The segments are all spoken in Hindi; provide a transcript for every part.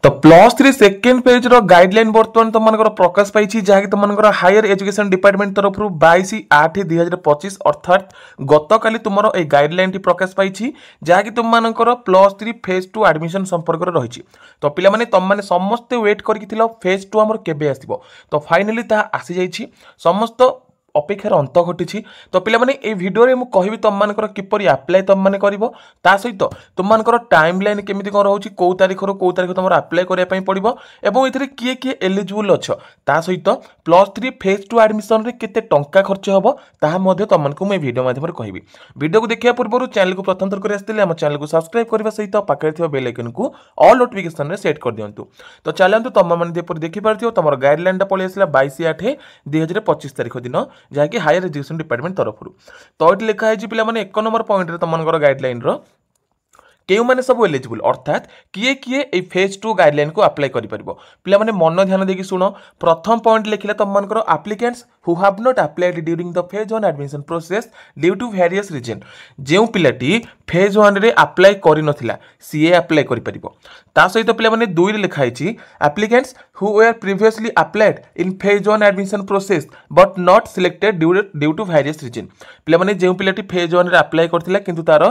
तो प्लस थ्री सेकेंड पेज रो गाइडलाइन बर्तमान तुम प्रकाश पाई जहाँकि तुम हायर एजुकेशन डिपार्टमेंट तरफ 22/8/2025 अर्थात गतकाली तुम गाइडलाइन टी प्रकाश पाई जहाँकि तुम plus three phase two admission संपर्क रही। तो पिला तुम समस्ते वेट कर फेज टू आमर केबे आसिबो तो फाइनाली ता आसी जाइछि समस्त अपेक्षार अंत घटी। तो पिलामाने ए वीडियो रे मु कहबी तुममानकर किपरि अप्लाई तुममाने करिवो ता सहित तुममानकर टाइमलाइन केमिति कोन रहउछि को तारिख तुमर अप्लाई करिया पई पड़िबो एवं एथिरे किए किए एलिजिबल अछ ता सहित plus three phase two admission रे केते टंका खर्च हबो ताहा मध्ये तुममानकु मैं वीडियो माध्यम रे कहबी। वीडियो को देखिया पूर्व चैनल को प्रथम थर कर आस्थिले हम चैनल को सब्सक्राइब करबा सहित पाखरे थिबा बेल आइकन को ऑल नोटिफिकेशन रे सेट कर दियंतु। तो चलंतु तुम माने देखि पारथियो तुमर गाइडलाइन टा पळि आसला 22/8/2025 तारिख दिन जहाँकि हायर एजुकेशन डिपार्टमेंट तरफ। तो ये लिखाई पे एक नंबर पॉइंट तुम गाइडलाइन क्यों मैंने सब एलिजिबल अर्थात किए किए ए फेज टू गाइडलाइन को अप्लाई कर पे मन ध्यान देकी शुण। प्रथम पॉइंट लिखिले तुम applicants who have not applied during the phase one admission process due to various reason जो पिलाटी फेज वन रे अप्लाई करि नथिला सीए अप्लाई करि परिबो। ता सहित पिलाने दुई रे लिखाई applicants who were previously applied in phase one admission process but not selected due to various reason पिलाने जो पिलाटी फेज वन रे अप्लाई करथिला किंतु तार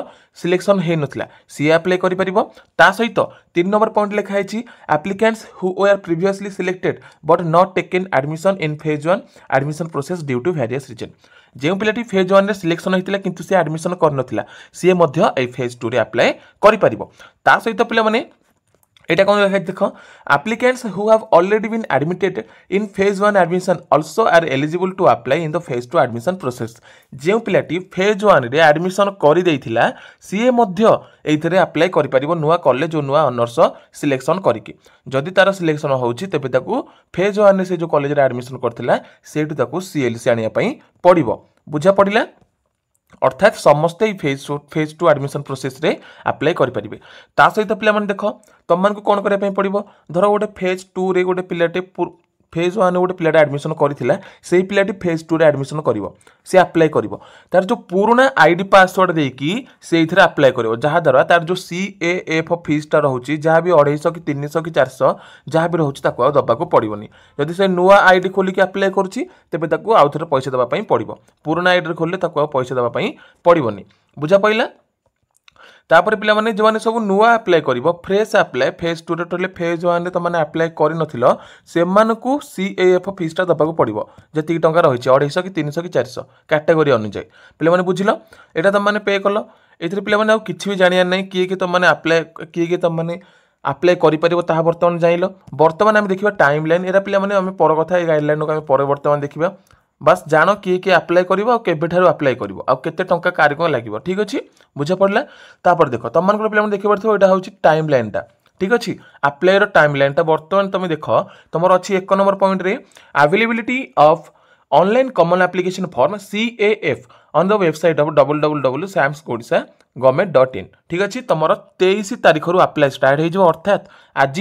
सिलेक्शन हे नथिला सीए अप्लाई करि परिबो। ता सहित 3 नंबर पॉइंट लिखाई applicants who were previously selected but not taken admission in phase one admission process due to various reason जो पिलाटी फेज वन रे सिलेक्शन होइतिला किंतु से एडमिशन कर नथिला सी मध्य ए फेज टू रे अप्लाई करि परिबो। ता सहित पिला माने एटा कोन लिखा देख applicants who have already been admitted in phase one admission also are eligible to apply in the phase two admission process जो पिलाटी फेज वन रे एडमिशन करि देइथिला सीए मध्य एइथरे अप्लाई करि परिबो नुवा कॉलेज नुवा ऑनर्स सिलेक्शन करिके जदि तार सिलेक्शन होउछि तेबे ताकू फेज वन रे से जो कॉलेज रे एडमिशन करथिला सेटु ताकू सीएलसी आनिया पई पड़िबो। बुझा पड़िला अर्थात समस्ते फेज टू एडमिशन प्रोसेस रे अप्लाई करि परिबे। ता सहित पिला मन देख तुम मान को कोन करे पई पड़िबो धर गोटे फेज टू रे गोटे पिलाटे फेज वन गोटे पिलाटे एडमिशन करथिला सेही पिलाटी फेज टू रे एडमिशन करिवो से अप्लाई करिवो तार जो पुराना आईडी पासवर्ड देकी से इथरे अप्लाई करिवो जहा द्वारा तार जो सीएएफ फीस टा रहउची जहा भी 250 कि 300 कि 400 जहा भी रहउची ताको दबा को पड़िवोनी जदि से नुवा आईडी खोली के अप्लाई करूची तेबे ताको आउथरे पैसा दबा पई पड़िवो पुराना आईडी रे खोलले ताको पैसा दबा पई पड़िवोनी। बुझा पइला। तापर पिला माने जो माने सब नुआ अप्लाई करिवो फ्रेश अप्लाई फेज टू रे टले फेज वन रे त माने अप्लाई करि नथिलो से मानकू सीएएफ फीस टा दबाको पड़िवो जति टंका रहिছে 250 कि 300 कि 400 कैटेगरी अनुसार पिला माने बुझिलो एटा त माने पे कलो एथरे पिला माने किछि भी जानिया नै किए कि त माने अप्लाई किए कि त माने अप्लाई करि परिवो ताहा वर्तमान जाइलो वर्तमान हम देखिबा टाइमलाइन एरा पिला माने हम पर कथा ए गाइडलाइन को हम पर वर्तमान देखिबा बस जानो किए किए अप्लाई करिवो केबेठारु अप्लाई करिवो आ केते टंका कार्यक्रम लागिवो ठीक अछि। बुझा पड़ला। तापर देखो तुम मान पिला देखि परथो एटा होछि टाइमलाइन टा ठीक अछि अप्लाई रो टाइमलाइन टा वर्तमान तुम देखो तुमर अछि 1 नंबर पॉइंट रे availability of online common application form CAF on the website of www.samsgodisa.government.in ठीक अछि तुमर 23 तारिख रु अप्लाई स्टार्ट हे जो अर्थात आज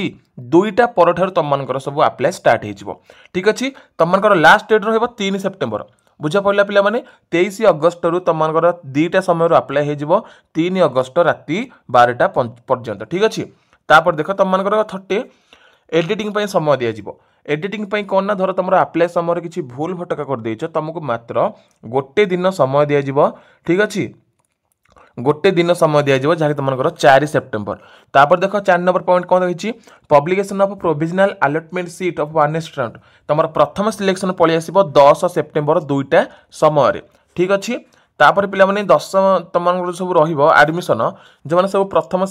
दुईटा परठार तुम मानकर सब अप्लाई स्टार्ट हे जो ठीक अछि तुम मानकर लास्ट डेट रहबो 3 सेप्टेम्बर। बुझा पड़ला पिला माने 23 अगस्त रु तुम मानकर दीटा समय रु अप्लाई हे जिवो 3 अगस्त राति 12टा पर्यंत ठीक अछि। तापर देखो तुम मानकर थटे एडिटिंग पई समय दिया जिवो एडिटिंग पई कोन ना धर तुमरा अप्लाई समय रे किछि भूल भटका कर देइछो तुमको मात्र गोटे दिन समय दिया जिवो ठीक अछि गोटे दिन समय दिया जिवो जहा तुमनकर 4 सेप्टेम्बर। तापर देखो 4 नंबर पॉइंट कोन रहिछि publication of provisional allotment seat of one student तुमर प्रथम सिलेक्शन पळि आसीबो 10 सेप्टेम्बर दुईटा समय रे ठीक अछि। तापर पिला माने 10 तुमनकर सब रहिबो एडमिशन जे माने सब प्रथम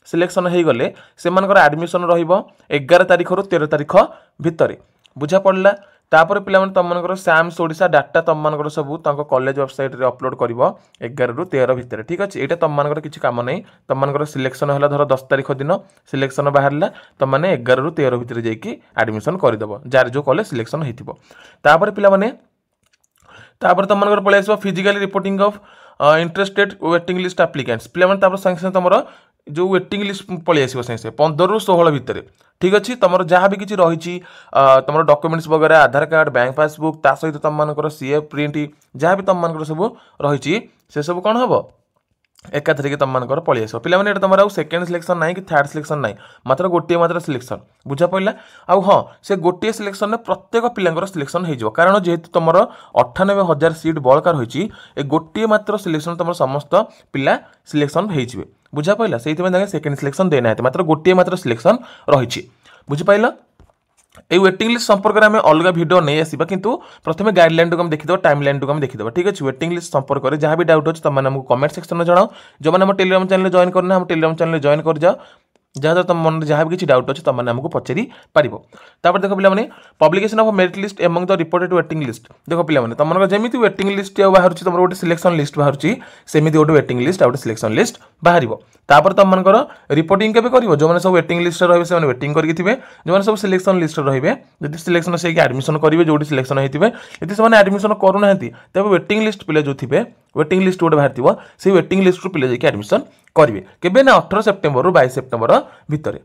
सिलेक्शन हे गले से मानकर एडमिशन रहिबो 11 तारिख रु 13 तारिख भितरे। बुझा पड़ला। तापर पिला माने तुमनकर सैम्स ओडिसा डाटा तुमनकर सब तांको कॉलेज वेबसाइट रे अपलोड करिवो 11 रु 13 भितरे ठीक अछि। एटा तुमनकर किछि काम नै तुमनकर सिलेक्शन होला धर 10 तारिख दिन सिलेक्शन बाहरला तुम माने 11 रु 13 भितरे जेकी एडमिशन करिदबो जार जो कॉलेज सिलेक्शन हेतिबो। तापर पिला माने तापर तुमनकर पळे आसबो physically reporting of interested waiting list applicants पिला माने तापर संगे तुमरो जो वेटिंग लिस्ट पळि आसीबो से 15 रु 16 भितरे ठीक अछि। तुमर जहाँ भी किछि रहिछि तुमर डॉक्यूमेंट्स वगैरह आधार कार्ड बैंक पासबुक ता सहित तुम मानकर सीए प्रिंट जहाँ भी तुम मानकर सब रहिछि से सब कोन हबो एकाथरिक तुम मानकर पलि आस पे तुम सेकेंड सिलेक्शन ना कि थर्ड सिलेक्शन ना मात्र गोटे मात्र सिलेक्शन बुझा पड़ा आउ हाँ से गोटे सिलेक्शन में प्रत्येक पिलांकर सिलेक्शन हो कारण जेहेतु तुम 98,000 सीट बलकार होती गोटे मात्र सिलेक्शन तुम समस्त पिला सिलेक्शन हो बुझा पड़ा से सेकेंड सिलेक्शन देना मात्र गोटे मात्र सिलेक्शन रही बुझिपाल এই ওয়েটিং লিস্ট সম্পর্কে আমি অলগা ভিডিও নিয়ে আসবা কিন্তু প্রথমে গাইডলাইন টুকু আমি দেখিদেবা টাইম লাইন টুকু আমি দেখিদেবা ঠিক আছে ওয়েটিং লিস্ট সম্পর্কে যাহা বি ডাউট আছে তুমি আমাকে কমেন্ট সেকশনে জনাও যে আমার টেলিগ্রাম চ্যানেল জয়েন করনা আমার টেলিগ্রাম চ্যানেল জয়েন করে যাও जहाँद्वारा तुम मन में जहाँ भी किसी डाउट अच्छे तुमने आमको पचारि पार तापर देख पे publication of merit list among the reported waiting list देख पे तुम जमी वेटिंग लिस्ट बाहर तुम गोटे सिलेक्शन लिस्ट बाहर सेमती गोटे वेटिंग लिस्ट गोटे सिलेक्शन लिस्ट बाहर तापर तुम मनकर रिपोर्टिंग केबे करिवो जो माने सब वेटिंग लिस्ट रहिबे से वेटिंग करके थिबे जो माने सब सिलेक्शन लिस्ट रहिबे जदि सिलेक्शन से एडमिशन करिवे जोटी सिलेक्शन होइथिबे यदि से एडमिशन करू नाहंती तबे वेटिंग लिस्ट पिले जो थिबे वेटिंग लिस्ट गोटे बाहर थिबो से वेटिंग लिस्ट रु पिले जाके एडमिशन करिवे केबे ना 18 सेप्टेम्बर रु 22 सेप्टेम्बर भितर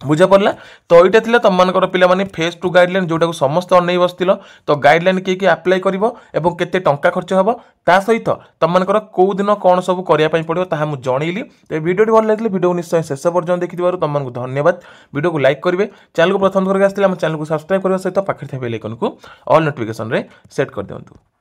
बुझा पड़ा तो यहाँ थी तुम मानकर पे फेज 2 गाइडलाइन जोटा को समस्त अनै बसथिल तो गाइडलाइन किए आप्लाय करिवो एवं केते टंका खर्च हेबो ता सहित तुम मानकर को दिन कौन सब करने पड़ो ताहा मु जनइली तो वीडियो भल लगे वीडियो निश्चय शेष पर्यटन देखिथिबारु तुमको धन्यवाद वीडियो को लाइक करेंगे चैनल को प्रथम थर आसते चैनल को सब्सक्राइब करने सहित पाखे बेल आइकन को ऑल नोटिफिकेशन रे सेट कर दियंतु।